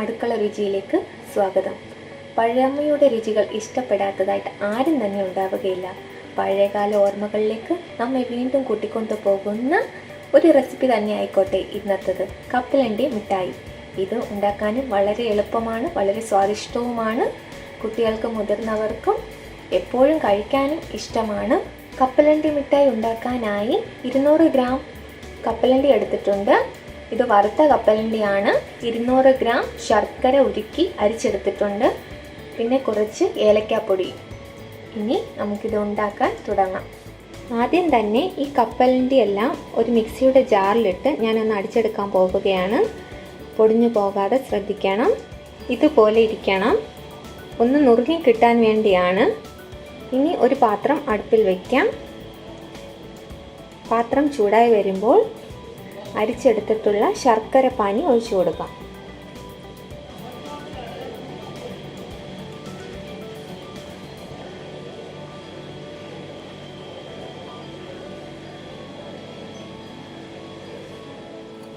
അടുക്കള രുചിയിലേക്ക് സ്വാഗതം. പഴമയുടെ രുചികൾ ഇഷ്ടപ്പെടാത്തതായിട്ട് ആരും തന്നെ ഉണ്ടാവുകയില്ല. പഴയകാല ഓർമ്മകളിലേക്ക് നമ്മെ വീണ്ടും കൂട്ടിക്കൊണ്ടു പോകുന്ന ഒരു റെസിപ്പി തന്നെ ആയിക്കോട്ടെ ഇന്നത്തേത്. കപ്പലണ്ടി മിഠായി. ഇത് ഉണ്ടാക്കാനും വളരെ എളുപ്പമാണ്, വളരെ സ്വാദിഷ്ടവുമാണ്. കുട്ടികൾക്കും മുതിർന്നവർക്കും എപ്പോഴും കഴിക്കാനും ഇഷ്ടമാണ്. കപ്പലണ്ടി മിഠായി ഉണ്ടാക്കാനായി 200 ഗ്രാം കപ്പലണ്ടി എടുത്തിട്ടുണ്ട്. ഇത് വറുത്ത കപ്പലണ്ടിയാണ്. 200 ഗ്രാം ശർക്കര ഉരുക്കി അരിച്ചെടുത്തിട്ടുണ്ട്. പിന്നെ കുറച്ച് ഏലക്കാപ്പൊടി. ഇനി നമുക്കിത് ഉണ്ടാക്കാൻ തുടങ്ങാം. ആദ്യം തന്നെ ഈ കപ്പലണ്ടി എല്ലാം ഒരു മിക്സിയുടെ ജാറിലിട്ട് ഞാനൊന്ന് അടിച്ചെടുക്കാൻ പോവുകയാണ്. പൊടിഞ്ഞു പോകാതെ ശ്രദ്ധിക്കണം. ഇതുപോലെ ഇരിക്കണം. ഒന്ന് നുറുങ്ങി കിട്ടാൻ വേണ്ടിയാണ്. ഇനി ഒരു പാത്രം അടുപ്പിൽ വയ്ക്കാം. പാത്രം ചൂടായി വരുമ്പോൾ അരിച്ചെടുത്തിട്ടുള്ള ശർക്കര പാനി ഒഴിച്ചു കൊടുക്കാം.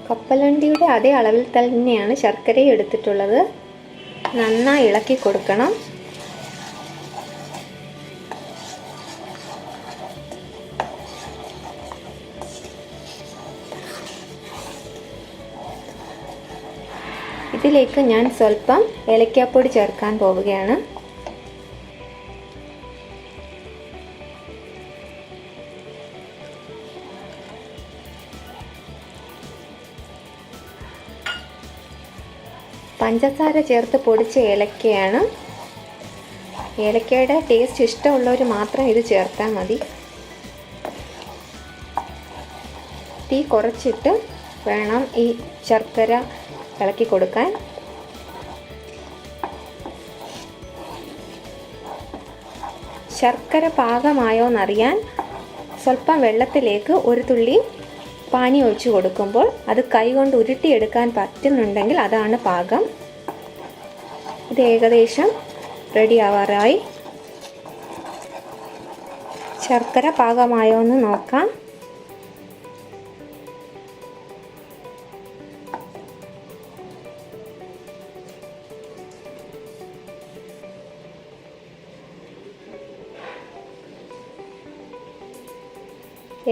കപ്പലണ്ടിയുടെ അതേ അളവിൽ തന്നെയാണ് ശർക്കരയും എടുത്തിട്ടുള്ളത്. നന്നായി ഇളക്കി കൊടുക്കണം. ഇതിലേക്ക് ഞാൻ സ്വല്പം ഏലക്കാപ്പൊടി ചേർക്കാൻ പോവുകയാണ്. പഞ്ചസാര ചേർത്ത് പൊടിച്ച ഏലക്കയാണ്. ഏലക്കയുടെ ടേസ്റ്റ് ഇഷ്ടമുള്ളവർ മാത്രം ഇത് ചേർത്താൽ മതി. തീ കുറച്ചിട്ട് വേണം ഈ ശർക്കര ഇളക്കി കൊടുക്കാൻ. ശർക്കര പാകമായോ എന്നറിയാൻ സ്വല്പം വെള്ളത്തിലേക്ക് ഒരു തുള്ളി പാനി ഒഴിച്ചു കൊടുക്കുമ്പോൾ അത് കൈകൊണ്ട് ഉരുട്ടിയെടുക്കാൻ പറ്റുന്നുണ്ടെങ്കിൽ അതാണ് പാകം. ഇത് ഏകദേശം റെഡി ആവാറായി. ശർക്കര പാകമായോ എന്ന് നോക്കാം.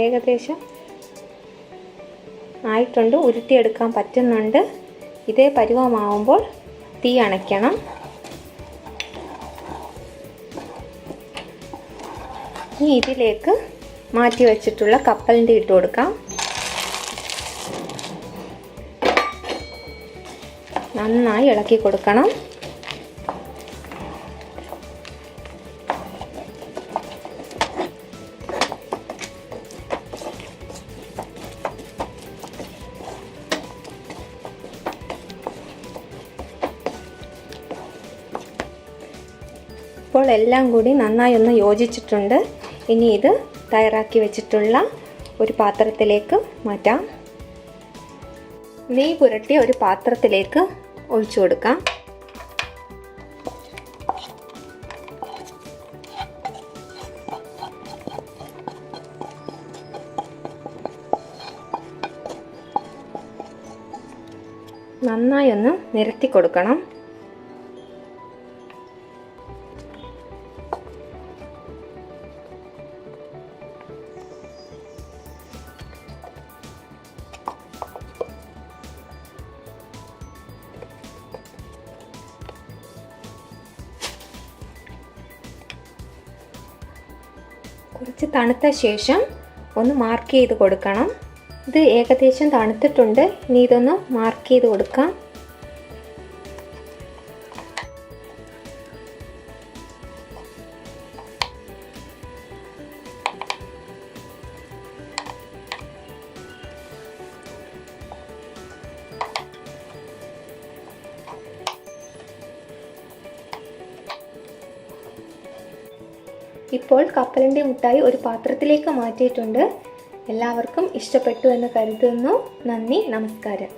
ഏകദേശം ആയിട്ടുണ്ട്. ഉരുട്ടിയെടുക്കാൻ പറ്റുന്നുണ്ട്. ഇതേ പരുവമാവുമ്പോൾ തീ അണയ്ക്കണം. ഇനി ഇതിലേക്ക് മാറ്റി വെച്ചിട്ടുള്ള കപ്പലണ്ടി ഇട്ട് കൊടുക്കാം. നന്നായി ഇളക്കി കൊടുക്കണം. ഇപ്പോൾ എല്ലാം കൂടി നന്നായി ഒന്ന് യോജിച്ചിട്ടുണ്ട്. ഇനി ഇത് തയ്യാറാക്കി വെച്ചിട്ടുള്ള ഒരു പാത്രത്തിലേക്ക് മാറ്റാം. നെയ്യ് പുരട്ടിയ ഒരു പാത്രത്തിലേക്ക് ഒഴിച്ചു കൊടുക്കാം. നന്നായി ഒന്ന് നിരത്തി കൊടുക്കണം. കുറച്ച് തണുത്ത ശേഷം ഒന്ന് മാർക്ക് ചെയ്ത് കൊടുക്കണം. ഇത് ഏകദേശം തണുത്തിട്ടുണ്ട്. ഇനി ഇതൊന്ന് മാർക്ക് ചെയ്ത് കൊടുക്കാം. ഇപ്പോൾ കപ്പലണ്ടി മിഠായി ഒരു പാത്രത്തിലേക്ക് മാറ്റിയിട്ടുണ്ട്. എല്ലാവർക്കും ഇഷ്ടപ്പെട്ടു എന്ന് കരുതുന്നു. നന്ദി, നമസ്കാരം.